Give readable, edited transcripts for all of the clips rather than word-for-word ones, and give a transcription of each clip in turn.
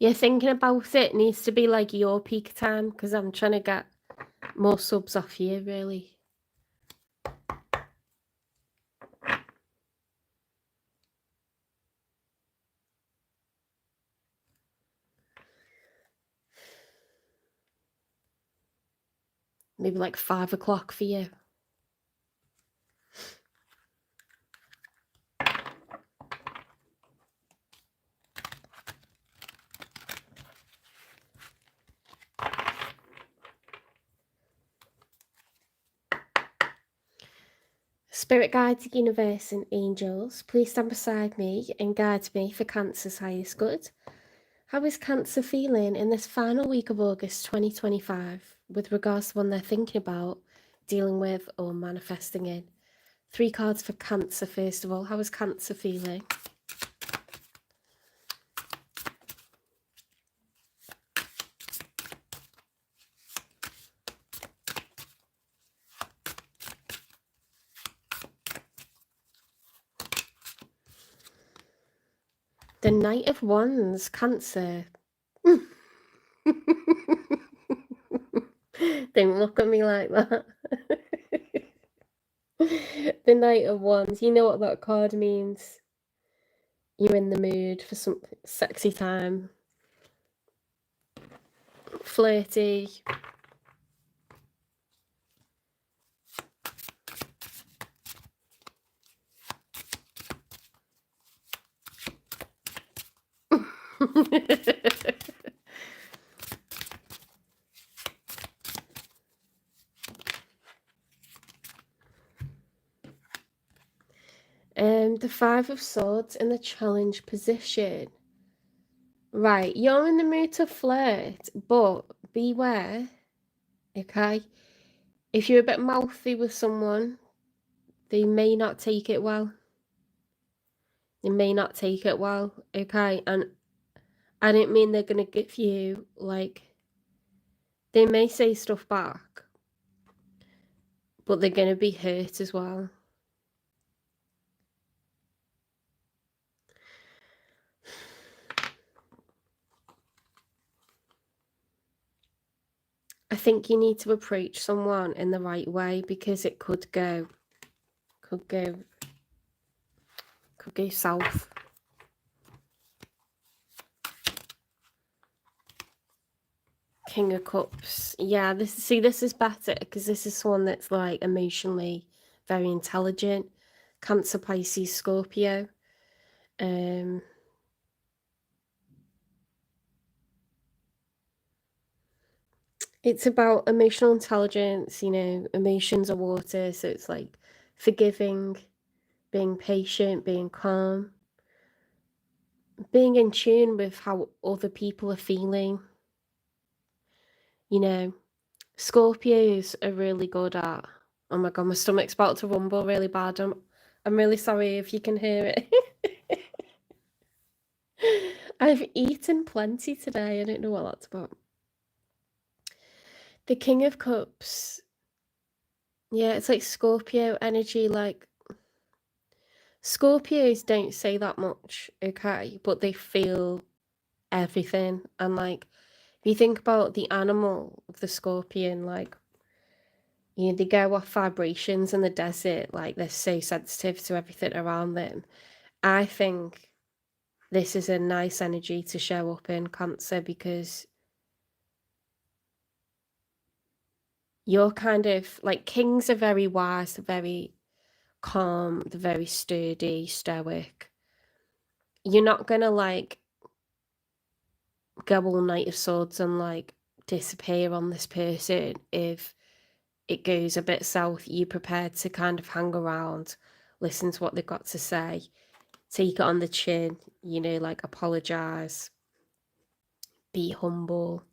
Yeah, thinking about it needs to be like your peak time, because I'm trying to get more subs off you, really. Maybe like 5 o'clock for you. Spirit guides, universe, and angels, please stand beside me and guide me for Cancer's highest good. How is Cancer feeling in this final week of August 2025 with regards to one they're thinking about, dealing with, or manifesting in? 3 cards for Cancer, first of all. How is Cancer feeling? The Knight of Wands, Cancer. Don't look at me like that. The Knight of Wands. You know what that card means. You're in the mood for some sexy time. Flirty. The Five of Swords in the challenge position. Right, you're in the mood to flirt, but beware, okay? If you're a bit mouthy with someone, they may not take it well. They may not take it well, okay? And I don't mean they're going to give you, like, they may say stuff back, but they're going to be hurt as well. I think you need to approach someone in the right way, because it could go south. King of Cups. Yeah, this is better, because this is one that's like emotionally very intelligent. Cancer, Pisces, Scorpio. It's about emotional intelligence, you know, emotions are water, so it's like forgiving, being patient, being calm, being in tune with how other people are feeling. You know, Scorpios are really good at, oh my god, my stomach's about to rumble really bad. I'm really sorry if you can hear it. I've eaten plenty today. I don't know what that's about. The King of Cups. Yeah, it's like Scorpio energy. Like, Scorpios don't say that much, okay? But they feel everything. And like, if you think about the animal of the scorpion, like, you know, they go off vibrations in the desert. Like, they're so sensitive to everything around them. I think this is a nice energy to show up in, Cancer, because you're kind of like, kings are very wise, they're very calm, they're very sturdy, stoic. You're not gonna like go all Knight of Swords and like disappear on this person. If it goes a bit south, you're prepared to kind of hang around, listen to what they've got to say, take it on the chin, you know, like apologize, be humble.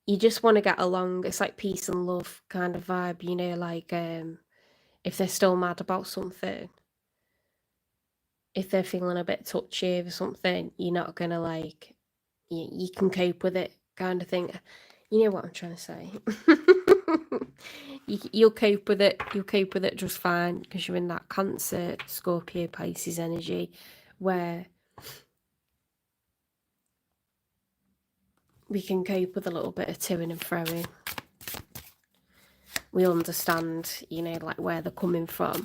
You just want to get along. It's like peace and love kind of vibe, you know, like if they're still mad about something, if they're feeling a bit touchy over something, you're not gonna like, you can cope with it kind of thing. You know what I'm trying to say. You'll cope with it. You'll cope with it just fine, because you're in that Cancer, Scorpio, Pisces energy, where we can cope with a little bit of toing and froing. We understand, you know, like where they're coming from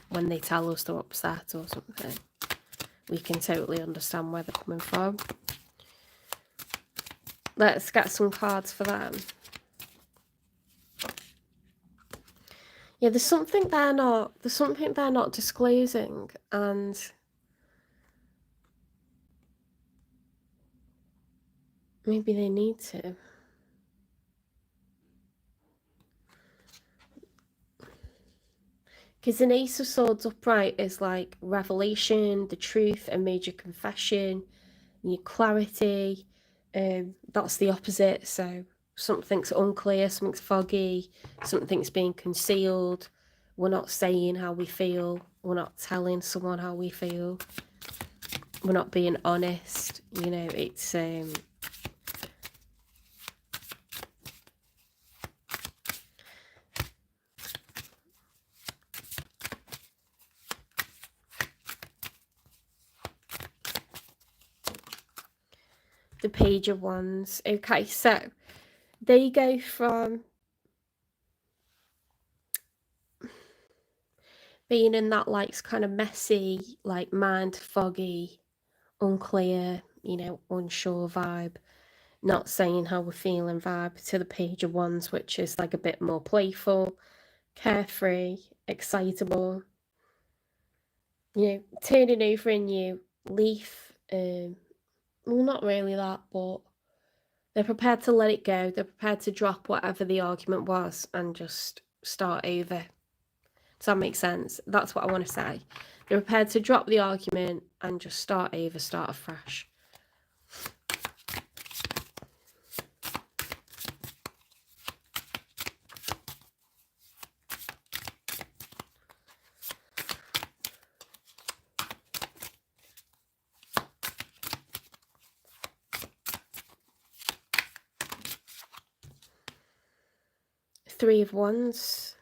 when they tell us they're upset or something. We can totally understand where they're coming from. Let's get some cards for them. Yeah, there's something they're not disclosing, and maybe they need to. Because an Ace of Swords upright is like revelation, the truth, a major confession, new clarity. That's the opposite. So something's unclear, something's foggy, something's being concealed. We're not saying how we feel. We're not telling someone how we feel. We're not being honest. You know, it's the Page of Wands. Okay, so they go from being in that like kind of messy, like mind foggy, unclear, you know, unsure vibe, not saying how we're feeling vibe, to the Page of Wands, which is like a bit more playful, carefree, excitable, you know, turning over a new leaf. Well, not really that, but they're prepared to let it go. They're prepared to drop whatever the argument was and just start over. Does that make sense? That's what I want to say. They're prepared to drop the argument and just start over, start afresh. Three of Wands.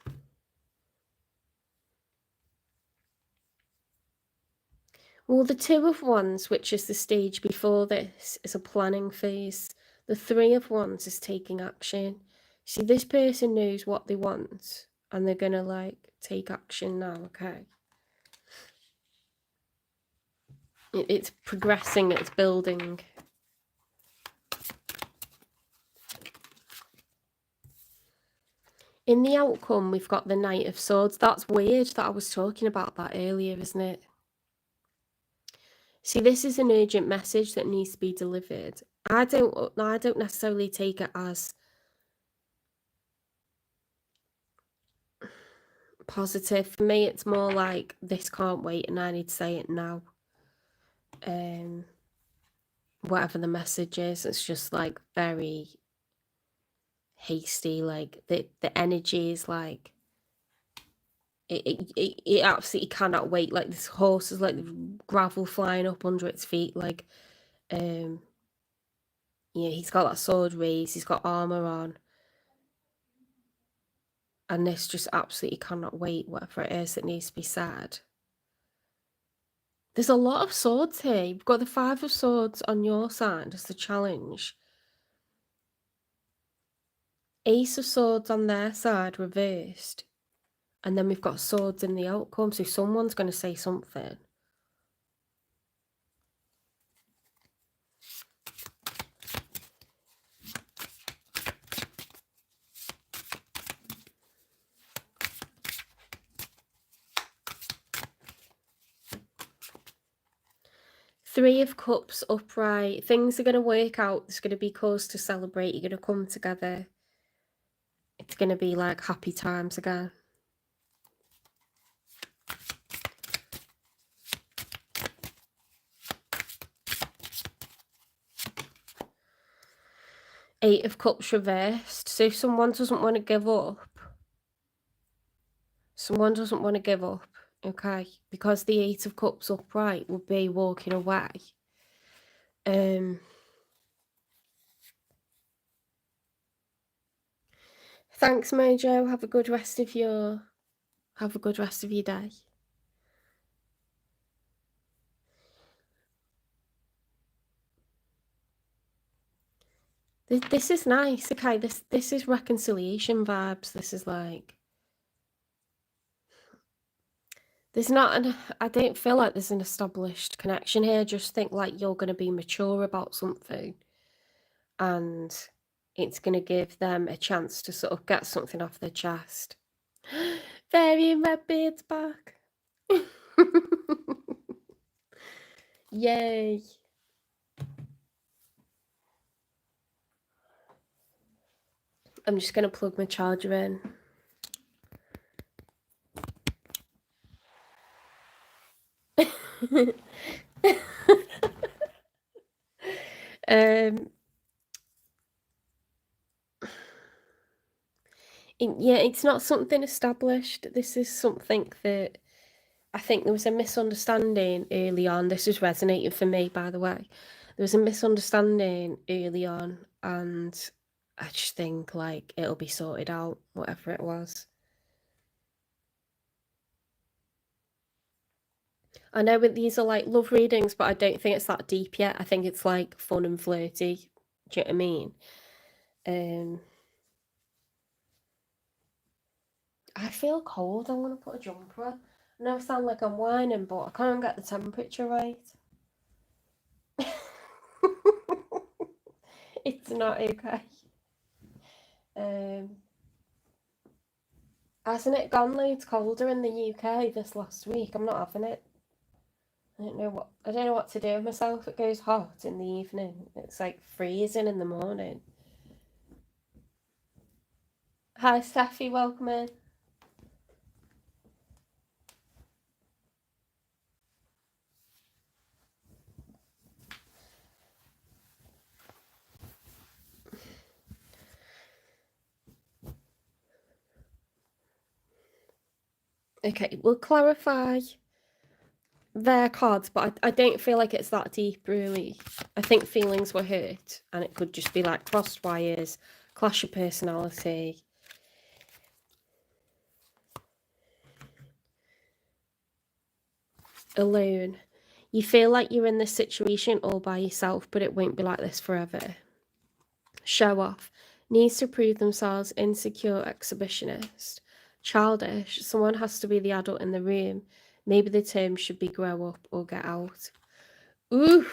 Well, the Two of Wands, which is the stage before this, is a planning phase. The Three of Wands is taking action. See, this person knows what they want and they're going to like take action now, okay? It's progressing, it's building. In the outcome, we've got the Knight of Swords. That's weird that I was talking about that earlier, isn't it? See, this is an urgent message that needs to be delivered. I don't necessarily take it as positive. For me, it's more like this can't wait and I need to say it now. Whatever the message is, it's just like very hasty. Like the energy is like it absolutely cannot wait. Like this horse is like gravel flying up under its feet. Like yeah, he's got that sword raised, he's got armor on, and this just absolutely cannot wait, whatever it is that needs to be said. There's a lot of swords here. You've got the Five of Swords on your side as the challenge. Ace of Swords on their side reversed. And then we've got swords in the outcome, so someone's going to say something. Three of Cups upright. Things are going to work out. There's going to be cause to celebrate. You're going to come together. It's going to be like happy times again. Eight of Cups reversed. So if someone doesn't want to give up, okay, because the Eight of Cups upright would be walking away. Thanks, Mojo. Have a good rest of your day. This is nice. Okay, this is reconciliation vibes. This is like, there's not an, I don't feel like there's an established connection here. I just think like you're going to be mature about something, and it's going to give them a chance to sort of get something off their chest. Fairy in red beard's back. Yay. I'm just going to plug my charger in. Yeah, it's not something established. This is something that I think there was a misunderstanding early on. This is resonating for me, by the way. There was a misunderstanding early on, and I just think like it'll be sorted out, whatever it was. I know these are like love readings, but I don't think it's that deep yet. I think it's like fun and flirty. Do you know what I mean? I feel cold. I'm gonna put a jumper on. I know I sound like I'm whining, but I can't get the temperature right. It's not okay. Hasn't it gone loads colder in the UK this last week? I'm not having it. I don't know what to do with myself. It goes hot in the evening. It's like freezing in the morning. Hi Steffi, welcome in. Okay, we'll clarify their cards, but I don't feel like it's that deep, really. I think feelings were hurt, and it could just be like crossed wires, clash of personality. Alone. You feel like you're in this situation all by yourself, but it won't be like this forever. Show off. Needs to prove themselves, insecure exhibitionist. Childish. Someone has to be the adult in the room. Maybe the term should be grow up or get out. Ooh.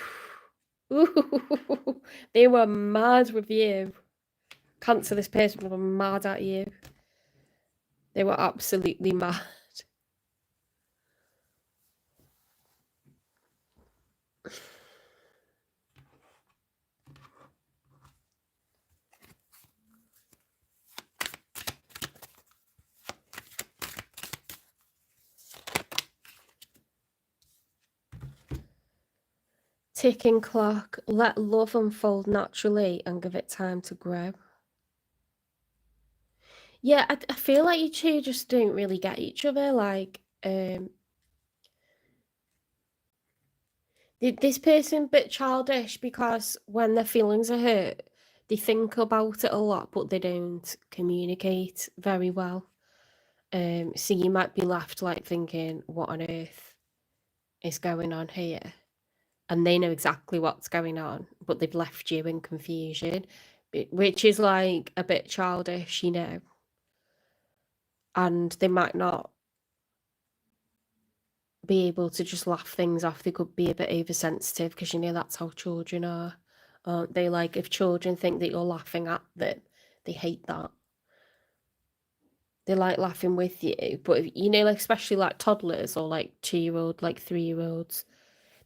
Ooh. They were mad with you. Cancer, this person were mad at you. They were absolutely mad. Ticking clock. Let love unfold naturally and give it time to grow. Yeah, I feel like you two just don't really get each other. Like, this person bit childish because when their feelings are hurt, they think about it a lot, but they don't communicate very well. So you might be left like thinking, what on earth is going on here? And they know exactly what's going on, but they've left you in confusion, which is like a bit childish, you know. And they might not be able to just laugh things off. They could be a bit oversensitive because, you know, that's how children are, aren't they? Like, if children think that you're laughing at them, they hate that. They like laughing with you, but if, you know, like especially like toddlers or like 2-year-old, like 3-year-olds,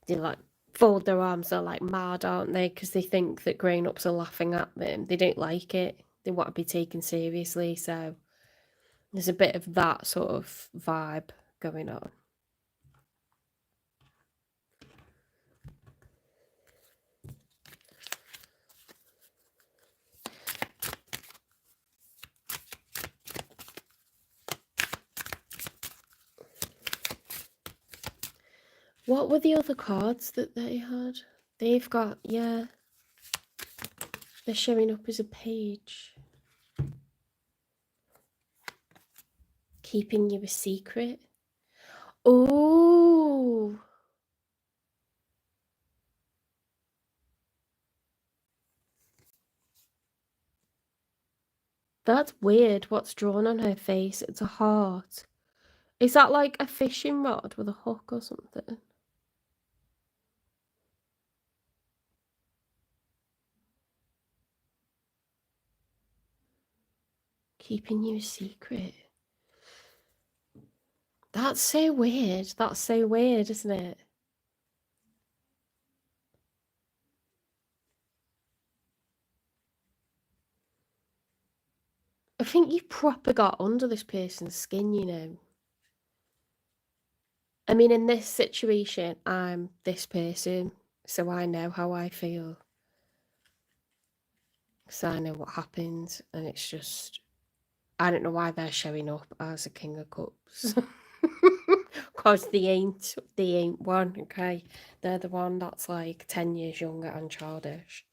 they like fold their arms. They're like mad, aren't they? Because they think that grown-ups are laughing at them. They don't like it. They want to be taken seriously. So there's a bit of that sort of vibe going on. What were the other cards that they had? They've got, yeah, they're showing up as a page. Keeping you a secret. Oh, That's weird what's drawn on her face. It's a heart. Is that like a fishing rod with a hook or something? Keeping you a secret. That's so weird. That's so weird, isn't it? I think you proper got under this person's skin, you know. I mean, in this situation, I'm this person, so I know how I feel. So I know what happens, and it's just, I don't know why they're showing up as a King of Cups. Because they ain't one, okay? They're the one that's like 10 years younger and childish.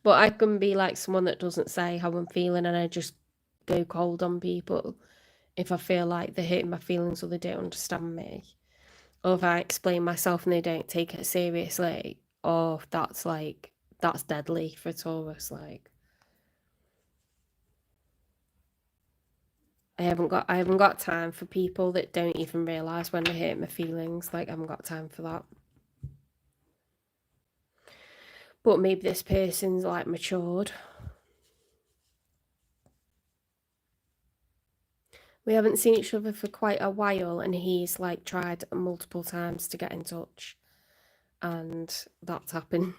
But I can be like someone that doesn't say how I'm feeling and I just go cold on people if I feel like they're hurting my feelings or they don't understand me. Or if I explain myself and they don't take it seriously, or that's deadly for Taurus. Like I haven't got time for people that don't even realise when they hurt my feelings. Like I haven't got time for that. But maybe this person's like matured. We haven't seen each other for quite a while and he's like tried multiple times to get in touch and that's happened.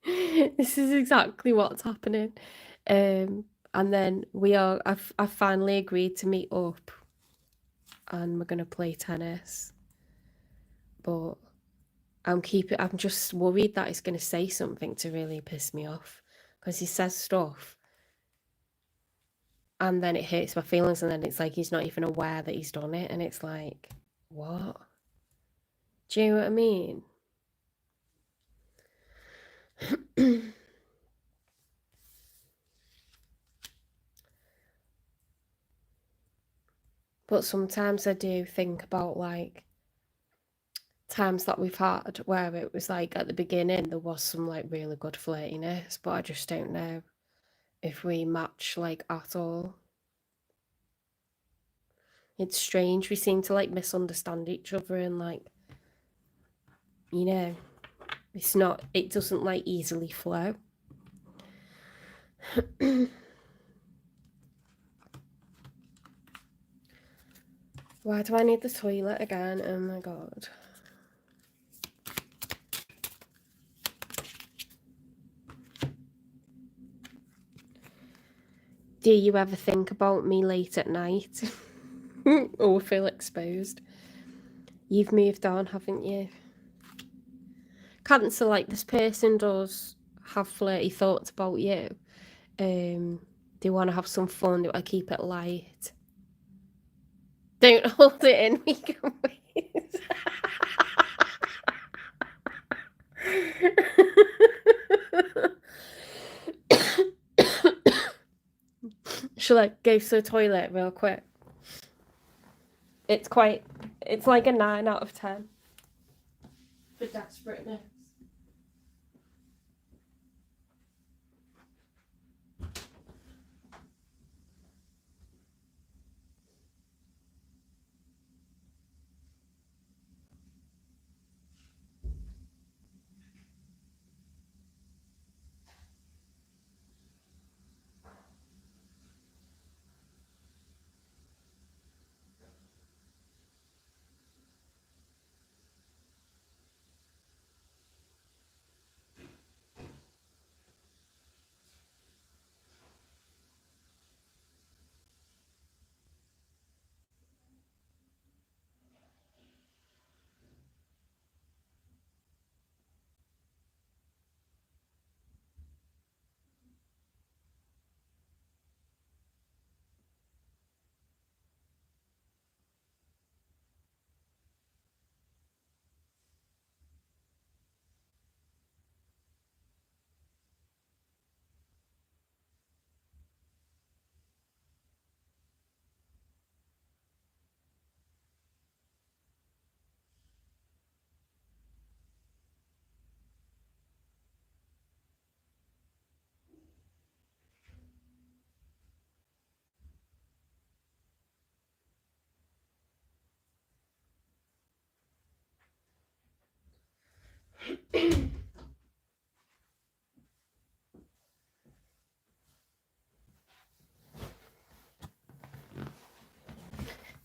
This is exactly what's happening. And then I've finally agreed to meet up and we're gonna play tennis. But I'm just worried that he's gonna say something to really piss me off. Because he says stuff and then it hurts my feelings and then it's like he's not even aware that he's done it and it's like, what? Do you know what I mean? But sometimes I do think about like times that we've had where it was like at the beginning there was some like really good flirtiness, but I just don't know if we match like at all. It's strange. We seem to like misunderstand each other and like, you know, it doesn't like easily flow. Why do I need the toilet again? Oh my god. Do you ever think about me late at night? Or feel exposed? You've moved on, haven't you? Cancer, like this person does have flirty thoughts about you. They want to have some fun, they want to keep it light. Don't hold it in, we can wait. Shall I go to the toilet real quick? It's like a 9 out of 10 for desperateness.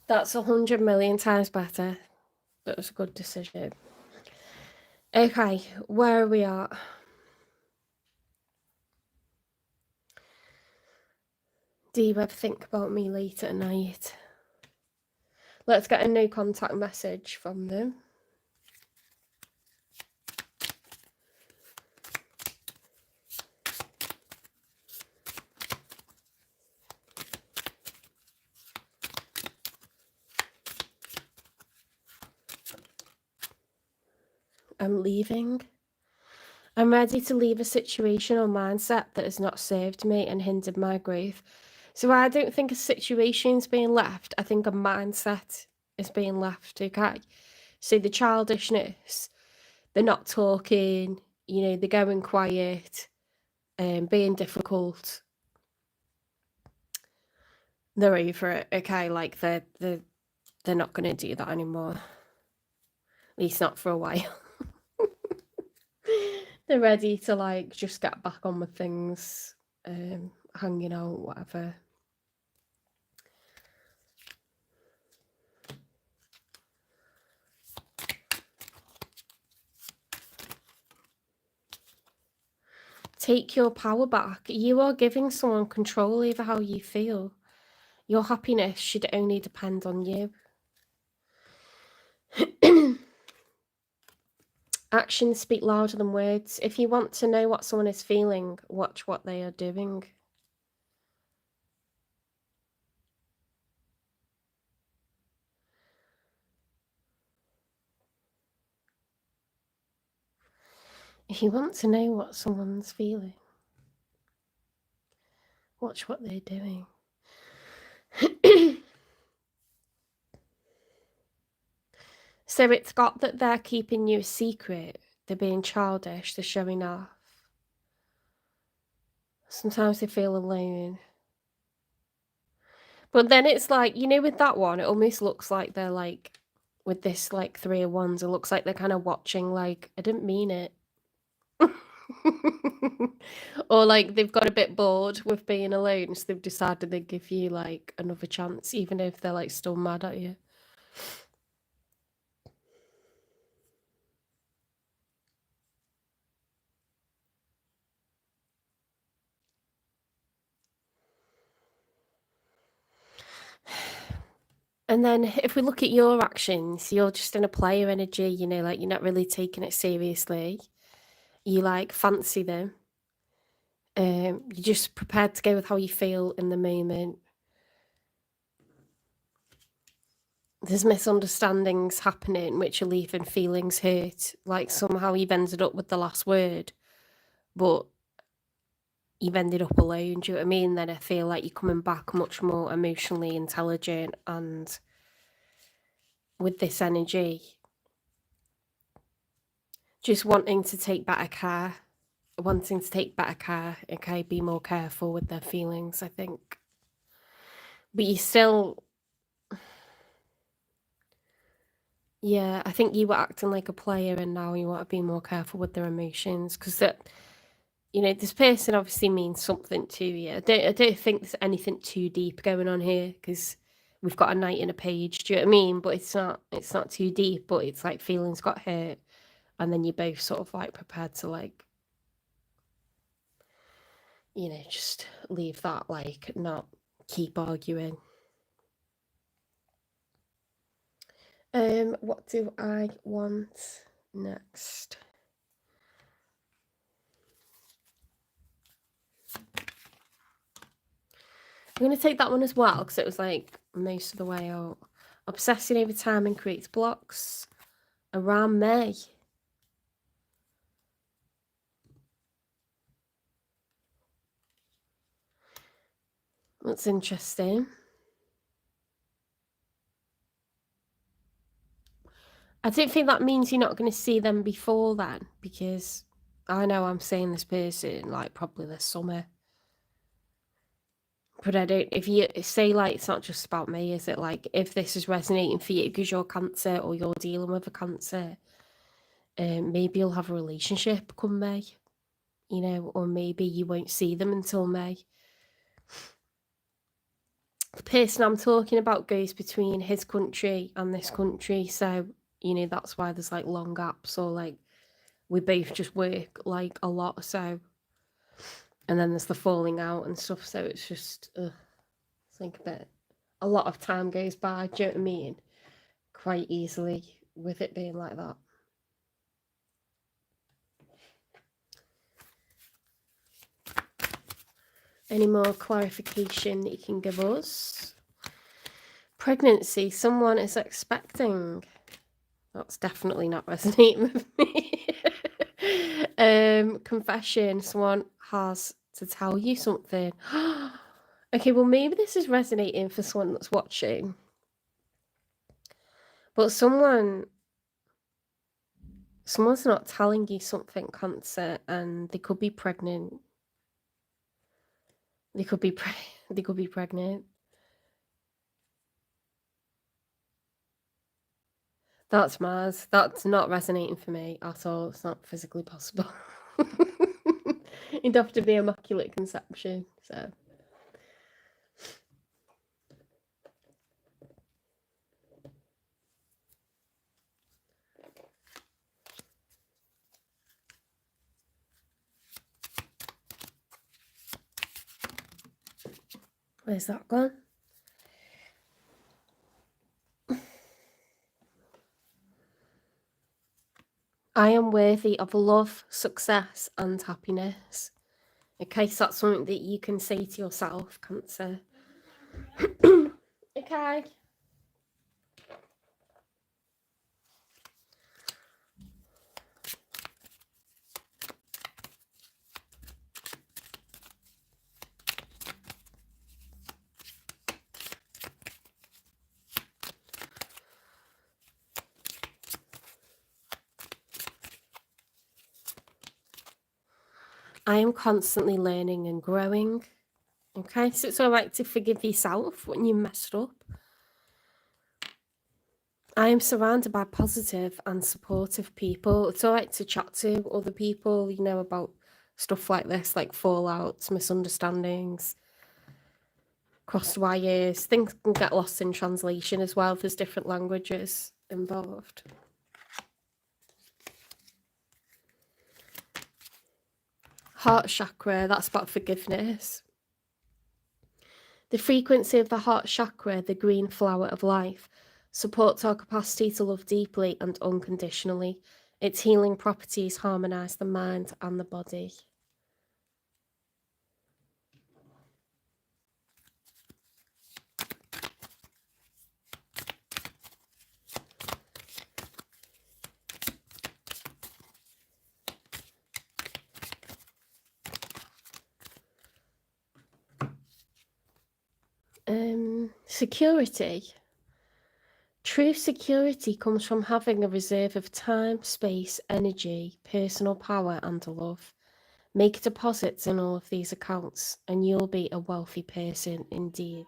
That's 100 million times better. That was a good decision. Okay, where are we at? Do you ever think about me late at night? Let's get a no contact message from them. I'm leaving. I'm ready to leave a situation or mindset that has not served me and hindered my growth. So I don't think a situation's being left. I think a mindset is being left, okay? So the childishness, they're not talking, you know, they're going quiet, being difficult. They're over it, okay? Like they're not going to do that anymore. At least not for a while. They're ready to like just get back on with things, hanging out, whatever. Take your power back. You are giving someone control over how you feel. Your happiness should only depend on you. Actions speak louder than words. If you want to know what someone is feeling, watch what they are doing. If you want to know what someone's feeling, watch what they're doing. So it's got that they're keeping you a secret. They're being childish. They're showing off. Sometimes they feel alone. But then it's like, you know, with that one, it almost looks like they're like, with this like 3 of Wands, it looks like they're kind of watching like, I didn't mean it. Or like they've got a bit bored with being alone, so they've decided they'd give you like another chance, even if they're like still mad at you. And then if we look at your actions, you're just in a player energy, you know, like you're not really taking it seriously. You like fancy them. You're just prepared to go with how you feel in the moment. There's misunderstandings happening which are leaving feelings hurt. Like somehow you've ended up with the last word, but you've ended up alone. Do you know what I mean? Then I feel like you're coming back much more emotionally intelligent and with this energy, just wanting to take better care. Okay, be more careful with their feelings, I think. But you still, yeah, I think you were acting like a player and now you want to be more careful with their emotions because that, you know, this person obviously means something to you. I don't think there's anything too deep going on here because we've got a knight in a page. Do you know what I mean? But it's not too deep. But it's like feelings got hurt, and then you're both sort of like prepared to like, you know, just leave that, like not keep arguing. What do I want next? I'm going to take that one as well because it was like most of the way out. Obsessing over time and creates blocks around me. That's interesting. I don't think that means you're not going to see them before then, because I know I'm seeing this person like probably this summer. But I don't, if you say like it's not just about me, is it like if this is resonating for you because you're cancer or you're dealing with a cancer, maybe you'll have a relationship come May, you know, or maybe you won't see them until May. The person I'm talking about goes between his country and this country, so, you know, that's why there's, like, long gaps, or, like, we both just work, like, a lot, so... And then there's the falling out and stuff, so it's just, it's like a lot of time goes by, do you know what I mean? Quite easily, with it being like that. Any more clarification that you can give us? Pregnancy, someone is expecting. That's definitely not resonating with me. Confession, someone has to tell you something. Okay, well, maybe this is resonating for someone that's watching. But someone's not telling you something, Cancer, and they could be pregnant. They could be pregnant. That's Mars. That's not resonating for me at all. It's not physically possible. It'd have to be immaculate conception, so... Where's that gone? I am worthy of love, success, and happiness. Okay, so that's something that you can say to yourself, Cancer. Okay. I am constantly learning and growing. Okay, so it's all right to forgive yourself when you messed up. I am surrounded by positive and supportive people. It's all right to chat to other people, you know, about stuff like this, like fallouts, misunderstandings, crossed wires. Things can get lost in translation as well if there's different languages involved. Heart chakra, that's about forgiveness. The frequency of the heart chakra, the green flower of life, supports our capacity to love deeply and unconditionally. Its healing properties harmonise the mind and the body. Security. True security comes from having a reserve of time, space, energy, personal power, and love. Make deposits in all of these accounts, and you'll be a wealthy person indeed.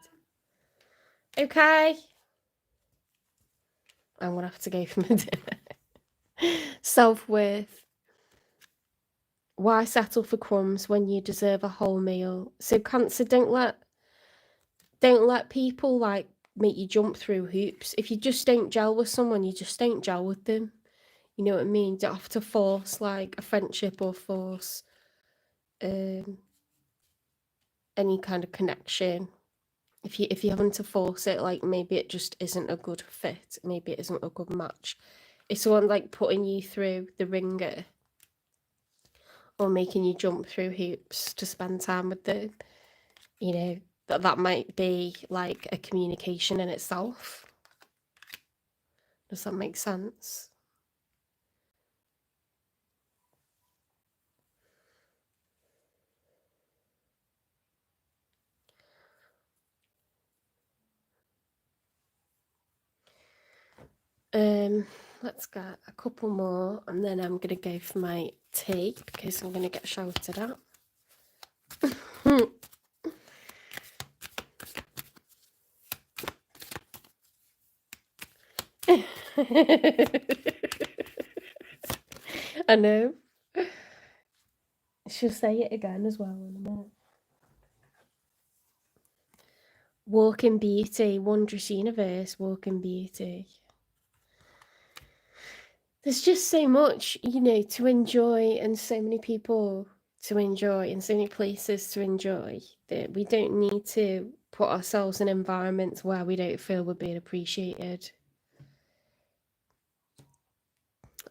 Okay. I'm going to have to go for my dinner. Self-worth. Why settle for crumbs when you deserve a whole meal? So, Cancer, don't let people, like, make you jump through hoops. If you just don't gel with someone, you just don't gel with them. You know what I mean? You don't have to force, like, a friendship or force any kind of connection. If you're having to force it, like, maybe it just isn't a good fit. Maybe it isn't a good match. If someone, like, putting you through the ringer or making you jump through hoops to spend time with them, you know, that might be, like, a communication in itself. Does that make sense? Let's get a couple more, and then I'm going to go for my tea, because I'm going to get shouted at. I know. She'll say it again as well in a minute. Walk in beauty, wondrous universe, walk in beauty. There's just so much, you know, to enjoy and so many people to enjoy and so many places to enjoy that we don't need to put ourselves in environments where we don't feel we're being appreciated.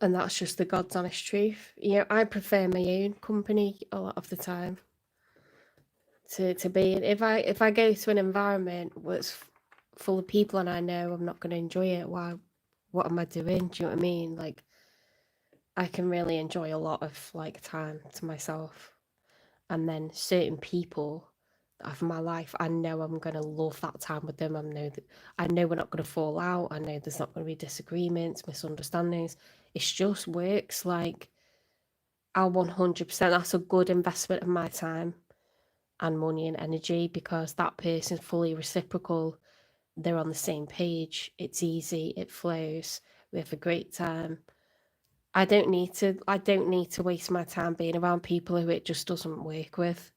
And that's just the God's honest truth. You know, I prefer my own company a lot of the time to be in. If I go to an environment that's full of people and I know I'm not going to enjoy it, what am I doing? Do you know what I mean? Like, I can really enjoy a lot of like time to myself, and then certain people that have my life, I know I'm gonna love that time with them. I know we're not gonna fall out. I know there's not gonna be disagreements, misunderstandings. It's just works. Like, I'll 100%. That's a good investment of my time and money and energy because that person's fully reciprocal. They're on the same page. It's easy. It flows. We have a great time. I don't need to waste my time being around people who it just doesn't work with.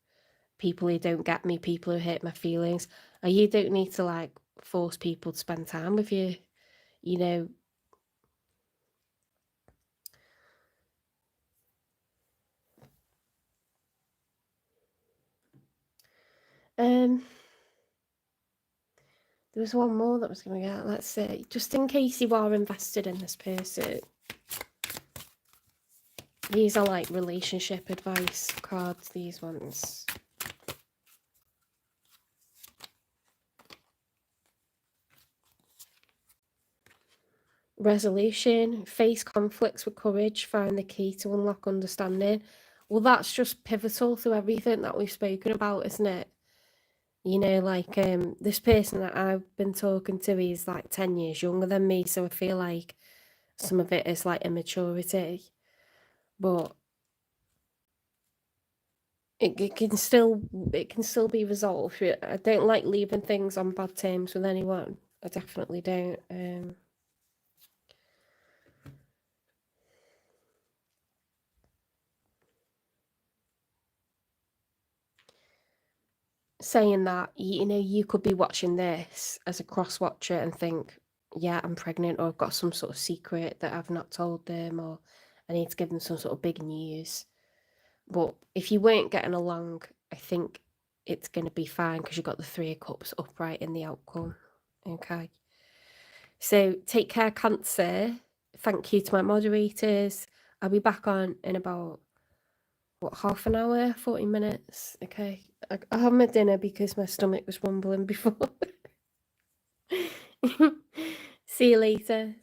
People who don't get me, people who hurt my feelings. And you don't need to like force people to spend time with you, you know. There was one more that I was gonna get. Let's see. Just in case you are invested in this person. These are like relationship advice cards, these ones. Resolution, face conflicts with courage, find the key to unlock understanding. Well, that's just pivotal to everything that we've spoken about, isn't it? You know, like this person that I've been talking to is like 10 years younger than me, so I feel like some of it is like immaturity, but it can still be resolved. I don't like leaving things on bad terms with anyone. I definitely don't. Saying that, you know, you could be watching this as a cross watcher and think, yeah, I'm pregnant, or I've got some sort of secret that I've not told them, or I need to give them some sort of big news. But if you weren't getting along, I think it's going to be fine because you've got the Three of Cups upright in the outcome. Okay. So take care, Cancer. Thank you to my moderators. I'll be back on in about, what, half an hour, 40 minutes? Okay. I have my dinner because my stomach was rumbling before. See you later.